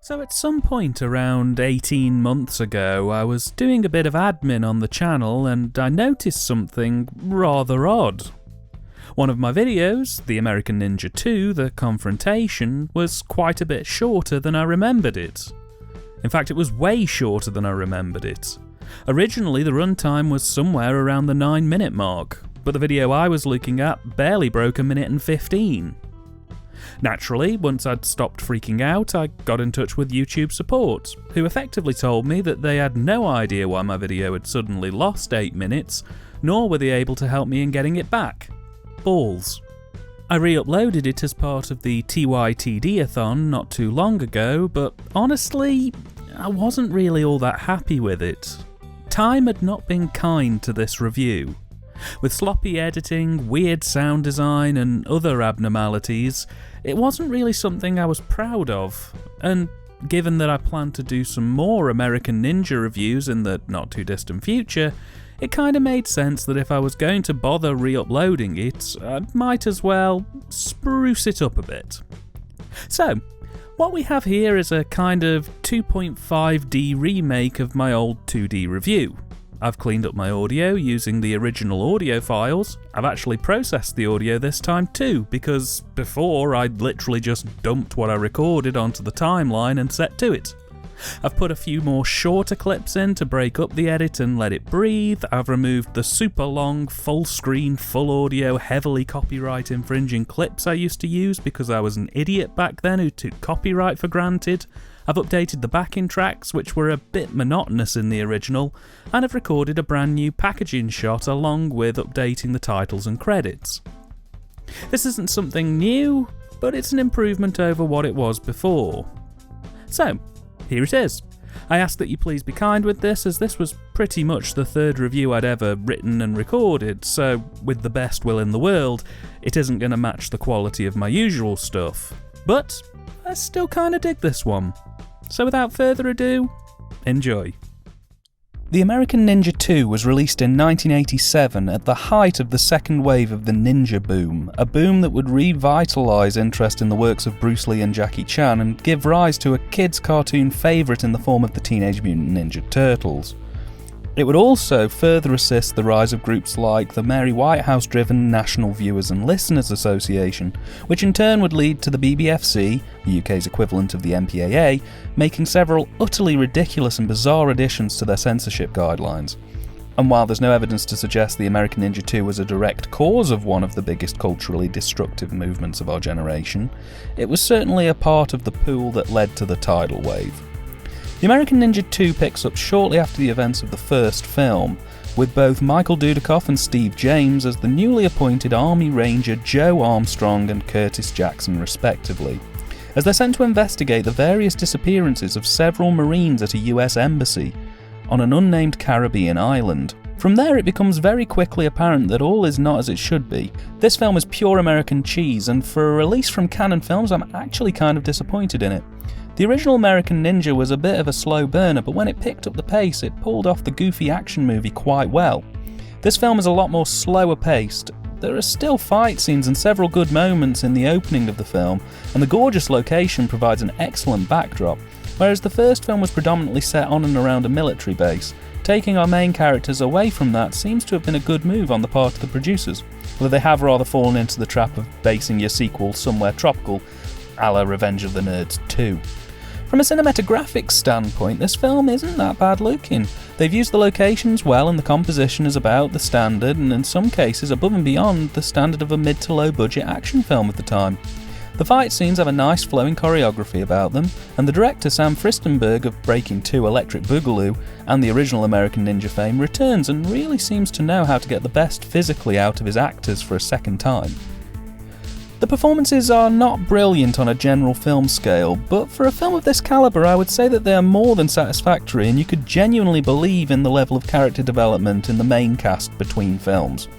So at some point around 18 months ago, I was doing a bit of admin on the channel and I noticed something rather odd. One of my videos, the American Ninja 2, the Confrontation, was quite a bit shorter than I remembered it. In fact, it was way shorter than I remembered it. Originally, the runtime was somewhere around the 9-minute mark, but the video I was looking at barely broke a minute and 15. Naturally, once I'd stopped freaking out, I got in touch with YouTube support, who effectively told me that they had no idea why my video had suddenly lost 8 minutes, nor were they able to help me in getting it back. Balls. I re-uploaded it as part of the TYTD-a-thon not too long ago, but honestly, I wasn't really all that happy with it. Time had not been kind to this review. With sloppy editing, weird sound design and other abnormalities, it wasn't really something I was proud of, and given that I plan to do some more American Ninja reviews in the not too distant future, it kinda made sense that if I was going to bother re-uploading it, I might as well spruce it up a bit. So, what we have here is a kind of 2.5D remake of my old 2D review. I've cleaned up my audio using the original audio files. I've actually processed the audio this time too, because before I'd literally just dumped what I recorded onto the timeline and set to it. I've put a few more shorter clips in to break up the edit and let it breathe. I've removed the super long, full screen, full audio, heavily copyright infringing clips I used to use because I was an idiot back then who took copyright for granted. I've updated the backing tracks, which were a bit monotonous in the original, and I've recorded a brand new packaging shot along with updating the titles and credits. This isn't something new, but it's an improvement over what it was before. So, here it is. I ask that you please be kind with this, as this was pretty much the third review I'd ever written and recorded, so with the best will in the world, it isn't going to match the quality of my usual stuff. But I still kinda dig this one. So without further ado, enjoy. The American Ninja 2 was released in 1987 at the height of the second wave of the ninja boom, a boom that would revitalise interest in the works of Bruce Lee and Jackie Chan and give rise to a kids' cartoon favourite in the form of the Teenage Mutant Ninja Turtles. It would also further assist the rise of groups like the Mary Whitehouse-driven National Viewers and Listeners Association, which in turn would lead to the BBFC, the UK's equivalent of the MPAA, making several utterly ridiculous and bizarre additions to their censorship guidelines. And while there's no evidence to suggest the American Ninja 2 was a direct cause of one of the biggest culturally destructive movements of our generation, it was certainly a part of the pool that led to the tidal wave. The American Ninja 2 picks up shortly after the events of the first film, with both Michael Dudikoff and Steve James as the newly appointed Army Ranger Joe Armstrong and Curtis Jackson respectively, as they're sent to investigate the various disappearances of several Marines at a US embassy on an unnamed Caribbean island. From there it becomes very quickly apparent that all is not as it should be. This film is pure American cheese, and for a release from Canon Films I'm actually kind of disappointed in it. The original American Ninja was a bit of a slow burner, but when it picked up the pace, it pulled off the goofy action movie quite well. This film is a lot more slower paced. There are still fight scenes and several good moments in the opening of the film, and the gorgeous location provides an excellent backdrop, whereas the first film was predominantly set on and around a military base. Taking our main characters away from that seems to have been a good move on the part of the producers, although they have rather fallen into the trap of basing your sequel somewhere tropical, a la Revenge of the Nerds 2. From a cinematographic standpoint, this film isn't that bad looking. They've used the locations well and the composition is about the standard, and in some cases above and beyond the standard of a mid to low budget action film of the time. The fight scenes have a nice flowing choreography about them, and the director Sam Fristenberg of Breaking 2 Electric Boogaloo and the original American Ninja fame returns and really seems to know how to get the best physically out of his actors for a second time. The performances are not brilliant on a general film scale, but for a film of this calibre I would say that they are more than satisfactory, and you could genuinely believe in the level of character development in the main cast between films.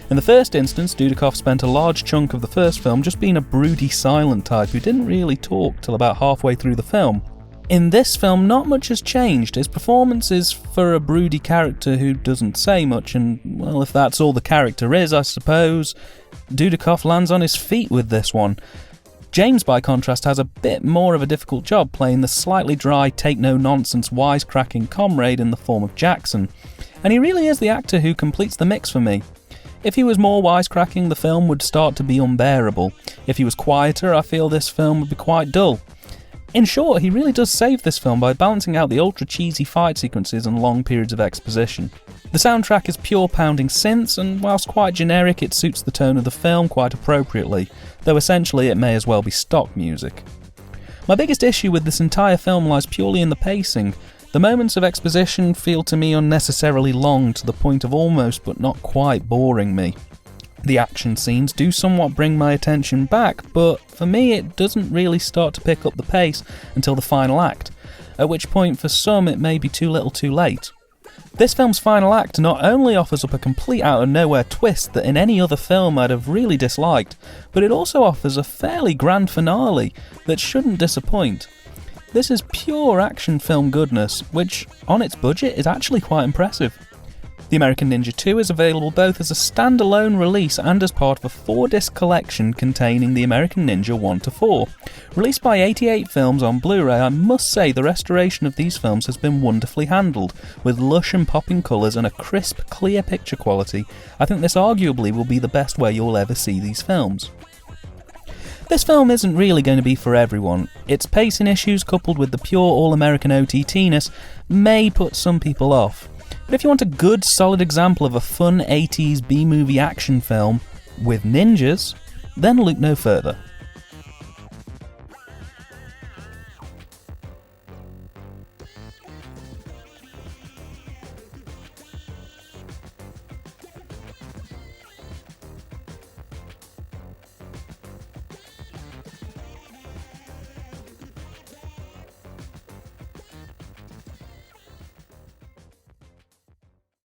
In the first instance, Dudikoff spent a large chunk of the first film just being a broody silent type who didn't really talk till about halfway through the film. In this film, not much has changed. His performance is for a broody character who doesn't say much, and, well, if that's all the character is, I suppose, Dudikoff lands on his feet with this one. James, by contrast, has a bit more of a difficult job playing the slightly dry, take-no-nonsense, wisecracking comrade in the form of Jackson, and he really is the actor who completes the mix for me. If he was more wisecracking, the film would start to be unbearable. If he was quieter, I feel this film would be quite dull. In short, he really does save this film by balancing out the ultra-cheesy fight sequences and long periods of exposition. The soundtrack is pure pounding synths, and whilst quite generic, it suits the tone of the film quite appropriately, though essentially it may as well be stock music. My biggest issue with this entire film lies purely in the pacing. The moments of exposition feel to me unnecessarily long, to the point of almost but not quite boring me. The action scenes do somewhat bring my attention back, but for me it doesn't really start to pick up the pace until the final act, at which point for some it may be too little too late. This film's final act not only offers up a complete out-of-nowhere twist that in any other film I'd have really disliked, but it also offers a fairly grand finale that shouldn't disappoint. This is pure action film goodness, which, on its budget, is actually quite impressive. The American Ninja 2 is available both as a standalone release and as part of a 4-disc collection containing the American Ninja 1-4. Released by 88 Films on Blu-ray, I must say the restoration of these films has been wonderfully handled, with lush and popping colours and a crisp, clear picture quality. I think this arguably will be the best way you'll ever see these films. This film isn't really going to be for everyone. Its pacing issues, coupled with the pure all-American OTT-ness, may put some people off. But if you want a good, solid example of a fun 80s B-movie action film with ninjas, then look no further.